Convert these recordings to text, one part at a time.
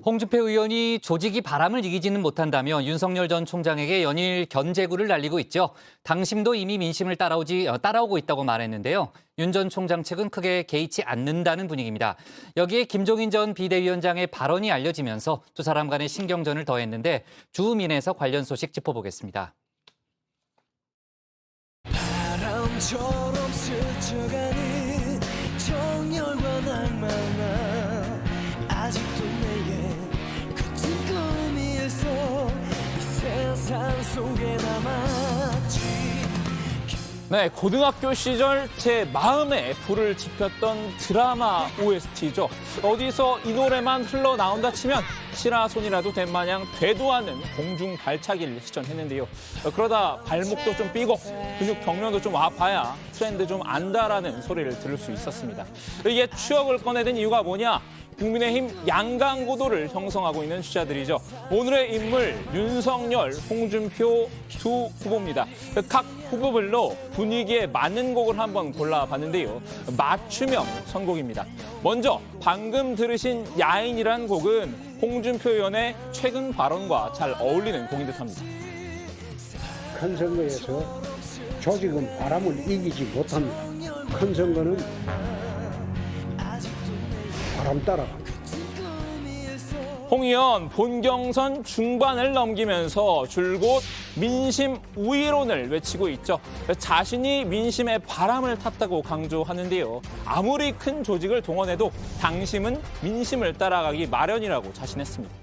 홍준표 의원이 조직이 바람을 이기지는 못한다며 윤석열 전 총장에게 연일 견제구를 날리고 있죠. 당심도 이미 민심을 따라오고 있다고 말했는데요. 윤 전 총장 측은 크게 개의치 않는다는 분위기입니다. 여기에 김종인 전 비대위원장의 발언이 알려지면서 두 사람 간의 신경전을 더했는데 주민에서 관련 소식 짚어보겠습니다. 바람처럼 스쳐가는 정열과 낭만아 아직도 내게 같은 꿈이 있어 이 세상 속에 남았지. 네, 고등학교 시절 제 마음에 불을 지폈던 드라마 OST죠. 어디서 이 노래만 흘러나온다 치면 시라손이라도 된 마냥 되도 않은 공중 발차기를 시전했는데요. 그러다 발목도 좀 삐고 근육 경련도 좀 와봐야 트렌드 좀 안다라는 소리를 들을 수 있었습니다. 이게 추억을 꺼내든 이유가 뭐냐? 국민의힘 양강구도를 형성하고 있는 주자들이죠. 오늘의 인물 윤석열, 홍준표 두 후보입니다. 각 후보별로 분위기에 맞는 곡을 한번 골라봤는데요. 맞춤형 선곡입니다. 먼저 방금 들으신 야인이란 곡은 홍준표 의원의 최근 발언과 잘 어울리는 곡인 듯합니다. 큰 선거에서 조직은 바람을 이기지 못합니다. 큰 선거는 바람 따라갑니다. 홍 의원 본경선 중반을 넘기면서 줄곧 민심 우위론을 외치고 있죠. 자신이 민심의 바람을 탔다고 강조하는데요. 아무리 큰 조직을 동원해도 당심은 민심을 따라가기 마련이라고 자신했습니다.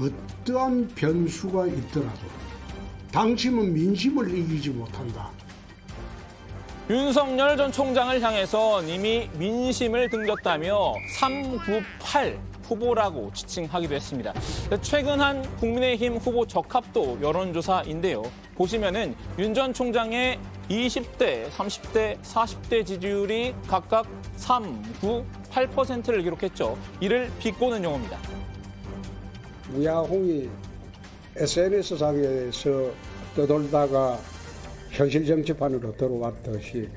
어떠한 변수가 있더라도 당심은 민심을 이기지 못한다. 윤석열 전 총장을 향해선 이미 민심을 등졌다며 398 후보라고 지칭하기도 했습니다. 최근 한 국민의힘 후보 적합도 여론조사인데요. 보시면은 윤 전 총장의 20대, 30대, 40대 지지율이 각각 3, 9, 8%를 기록했죠. 이를 비꼬는 용어입니다. 우야홍이 SNS상에서 떠돌다가 현실 정치판으로 들어왔듯이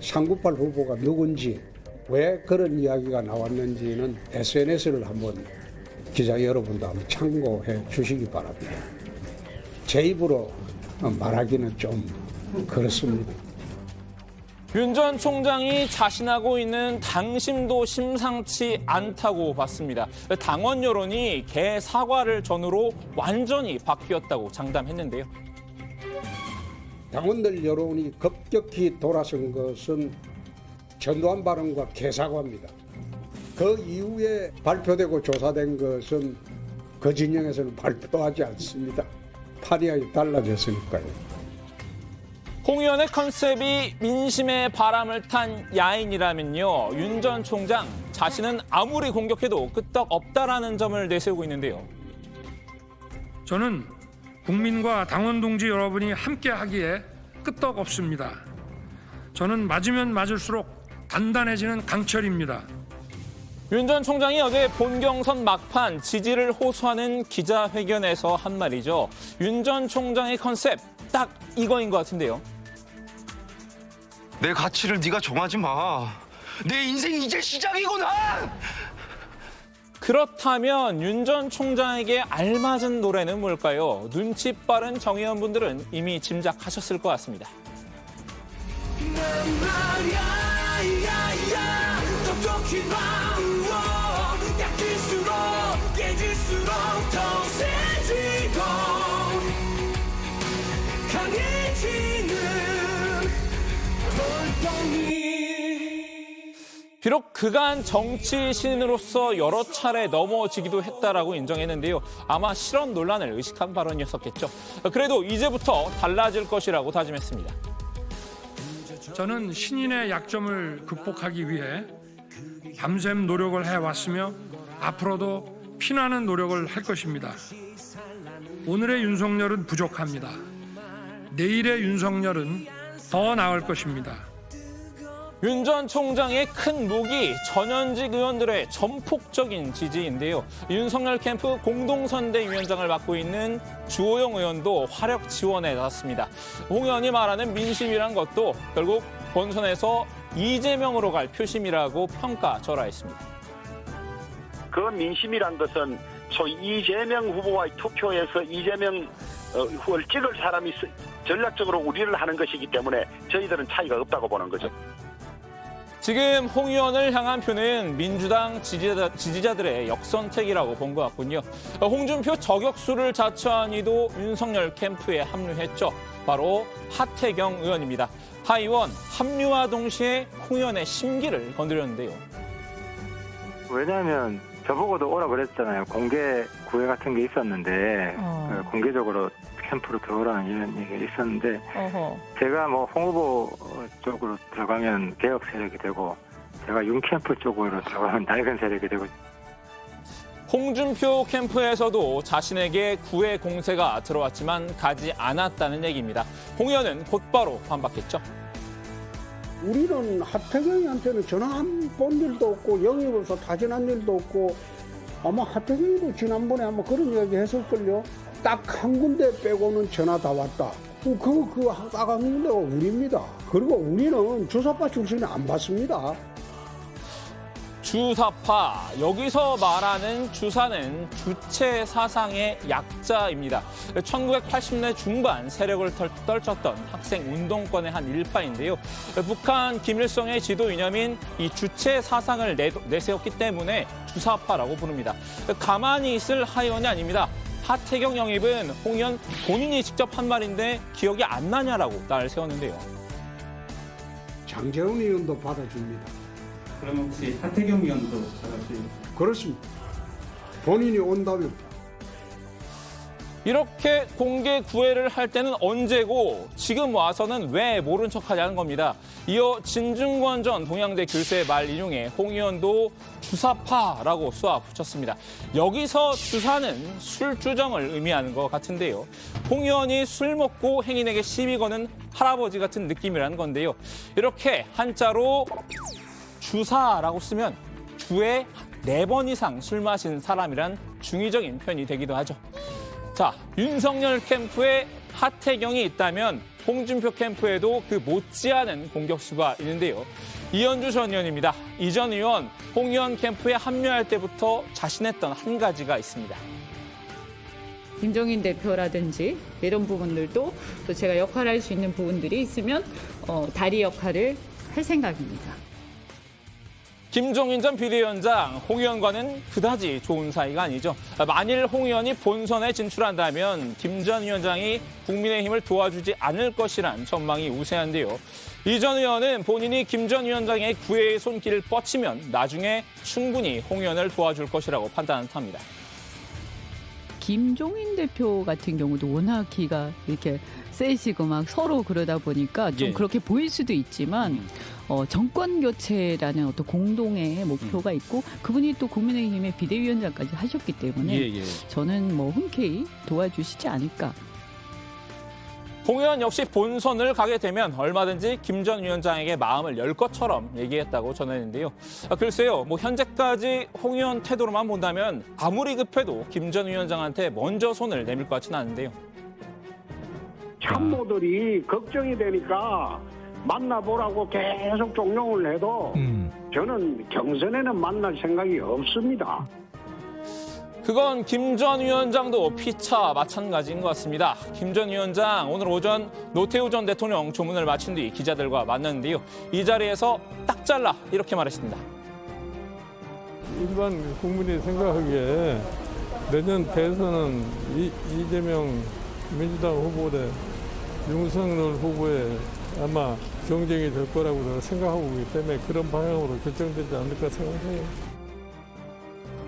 398 후보가 누군지 왜 그런 이야기가 나왔는지는 SNS를 한번 기자 여러분도 한번 참고해 주시기 바랍니다. 제 입으로 말하기는 좀 그렇습니다. 윤 전 총장이 자신하고 있는 당심도 심상치 않다고 봤습니다. 당원 여론이 개 사과를 전후로 완전히 바뀌었다고 장담했는데요. 당원들 여론이 급격히 돌아선 것은 전두환 발언과 개사과입니다. 그 이후에 발표되고 조사된 것은 그 진영에서는 발표하지 않습니다. 판이 달라졌으니까요. 홍 의원의 컨셉이 민심의 바람을 탄 야인이라면요. 윤 전 총장 자신은 아무리 공격해도 끄떡 없다라는 점을 내세우고 있는데요. 저는 국민과 당원 동지 여러분이 함께하기에 끄떡 없습니다. 저는 맞으면 맞을수록 단단해지는 강철입니다. 윤 전 총장이 어제 본경선 막판 지지를 호소하는 기자회견에서 한 말이죠. 윤 전 총장의 컨셉 딱 이거인 것 같은데요. 내 가치를 네가 정하지 마. 내 인생이 이제 시작이구나. 그렇다면 윤 전 총장에게 알맞은 노래는 뭘까요? 눈치 빠른 정의원분들은 이미 짐작하셨을 것 같습니다. 난 말야 야야 똑똑히 봐 약해질수록 깨질수록 더 세지고 강해지는 돌덩이. 비록 그간 정치 신인으로서 여러 차례 넘어지기도 했다라고 인정했는데요. 아마 실언 논란을 의식한 발언이었었겠죠. 그래도 이제부터 달라질 것이라고 다짐했습니다. 저는 신인의 약점을 극복하기 위해 밤샘 노력을 해왔으며 앞으로도 피나는 노력을 할 것입니다. 오늘의 윤석열은 부족합니다. 내일의 윤석열은 더 나을 것입니다. 윤 전 총장의 큰 목이 전현직 의원들의 전폭적인 지지인데요. 윤석열 캠프 공동선대위원장을 맡고 있는 주호영 의원도 화력 지원에 나섰습니다. 홍 의원이 말하는 민심이란 것도 결국 본선에서 이재명으로 갈 표심이라고 평가절하했습니다. 그 민심이란 것은 소위 이재명 후보와의 투표에서 이재명 후보를 찍을 사람이 전략적으로 우리를 하는 것이기 때문에 저희들은 차이가 없다고 보는 거죠. 지금 홍 의원을 향한 표는 민주당 지지자들의 역선택이라고 본 것 같군요. 홍준표 저격수를 자처한 이도 윤석열 캠프에 합류했죠. 바로 하태경 의원입니다. 하 의원 합류와 동시에 홍 의원의 심기를 건드렸는데요. 왜냐하면 저보고도 오라 그랬잖아요. 공개 구회 같은 게 있었는데 공개적으로 캠프로 들어오라는 이런 얘기가 있었는데 제가 뭐 홍 후보 쪽으로 들어가면 개혁 세력이 되고 제가 윤 캠프 쪽으로 들어가면 낡은 세력이 되고. 홍준표 캠프에서도 자신에게 구애 공세가 들어왔지만 가지 않았다는 얘기입니다. 홍 의원은 곧바로 반박했죠. 우리는 하태경이한테는 전화 한 번 일도 없고 영입에서 타진한 일도 없고 아마 하태경이도 지난번에 아마 그런 이야기 했을걸요. 딱 한 군데 빼고는 전화 다 왔다. 딱 한 군데가 우리입니다. 그리고 우리는 주사파 출신이 안 받습니다. 주사파, 여기서 말하는 주사는 주체 사상의 약자입니다. 1980년 중반 세력을 떨쳤던 학생 운동권의 한 일파인데요. 북한 김일성의 지도 이념인 이 주체 사상을 내세웠기 때문에 주사파라고 부릅니다. 가만히 있을 하 의원이 아닙니다. 하태경 영입은 홍 의원 본인이 직접 한 말인데 기억이 안 나냐라고 날 세웠는데요. 장재훈 의원도 받아줍니다. 그러면 혹시 하태경 의원도 받아주세요? 그렇습니다. 본인이 온다면. 이렇게 공개 구애를 할 때는 언제고 지금 와서는 왜 모른 척하냐는 겁니다. 이어 진중권 전 동양대 교수의 말 인용해 홍 의원도 주사파라고 쏘아 붙였습니다. 여기서 주사는 술주정을 의미하는 것 같은데요. 홍 의원이 술 먹고 행인에게 시비 거는 할아버지 같은 느낌이라는 건데요. 이렇게 한자로 주사라고 쓰면 주에 4번 이상 술 마신 사람이란 중의적인 표현이 되기도 하죠. 자, 윤석열 캠프에 하태경이 있다면 홍준표 캠프에도 그 못지않은 공격수가 있는데요. 이현주 전 의원입니다. 이 전 의원, 홍 의원 캠프에 합류할 때부터 자신했던 한 가지가 있습니다. 김종인 대표라든지 이런 부분들도 또 제가 역할할 수 있는 부분들이 있으면 다리 역할을 할 생각입니다. 김종인 전 비대위원장, 홍 의원과는 그다지 좋은 사이가 아니죠. 만일 홍 의원이 본선에 진출한다면 김 전 위원장이 국민의힘을 도와주지 않을 것이란 전망이 우세한데요. 이 전 의원은 본인이 김 전 위원장의 구애의 손길을 뻗치면 나중에 충분히 홍 의원을 도와줄 것이라고 판단합니다. 김종인 대표 같은 경우도 워낙 기가 이렇게 세시고 막 서로 그러다 보니까 좀 그렇게 보일 수도 있지만 정권 교체라는 어떤 공동의 목표가 있고 그분이 또 국민의힘의 비대위원장까지 하셨기 때문에 저는 뭐 흔쾌히 도와주시지 않을까. 홍 의원 역시 본선을 가게 되면 얼마든지 김 전 위원장에게 마음을 열 것처럼 얘기했다고 전했는데요. 글쎄요, 뭐 현재까지 홍 의원 태도로만 본다면 아무리 급해도 김 전 위원장한테 먼저 손을 내밀 것 같지는 않은데요. 참모들이 걱정이 되니까 만나보라고 계속 종용을 해도 저는 경선에는 만날 생각이 없습니다. 그건 김 전 위원장도 피차 마찬가지인 것 같습니다. 김 전 위원장 오늘 오전 노태우 전 대통령 조문을 마친 뒤 기자들과 만났는데요. 이 자리에서 딱 잘라 이렇게 말했습니다. 일반 국민이 생각하기에 내년 대선은 이재명 민주당 후보 대 윤석열 후보의 아마 경쟁이 될 거라고 생각하고 있기 때문에 그런 방향으로 결정되지 않을까 생각해요.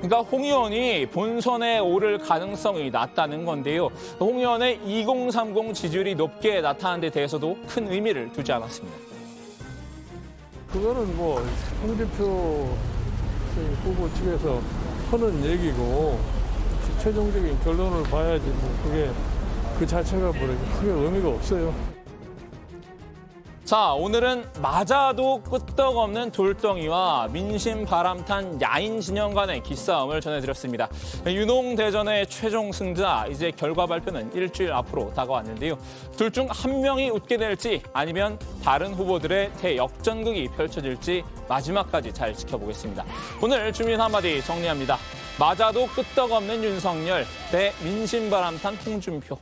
그러니까 홍 의원이 본선에 오를 가능성이 낮다는 건데요. 홍 의원의 2030 지지율이 높게 나타난 데 대해서도 큰 의미를 두지 않았습니다. 그거는 뭐 홍준표 후보 측에서 하는 얘기고 최종적인 결론을 봐야지 뭐 그게 그 자체가 뭐 크게 의미가 없어요. 자, 오늘은 맞아도 끄떡없는 돌덩이와 민심 바람탄 야인 진영 간의 기싸움을 전해드렸습니다. 유농대전의 최종 승자, 이제 결과 발표는 일주일 앞으로 다가왔는데요. 둘 중 한 명이 웃게 될지 아니면 다른 후보들의 대역전극이 펼쳐질지 마지막까지 잘 지켜보겠습니다. 오늘 주민 한마디 정리합니다. 맞아도 끄떡없는 윤석열 대 민심 바람탄 홍준표.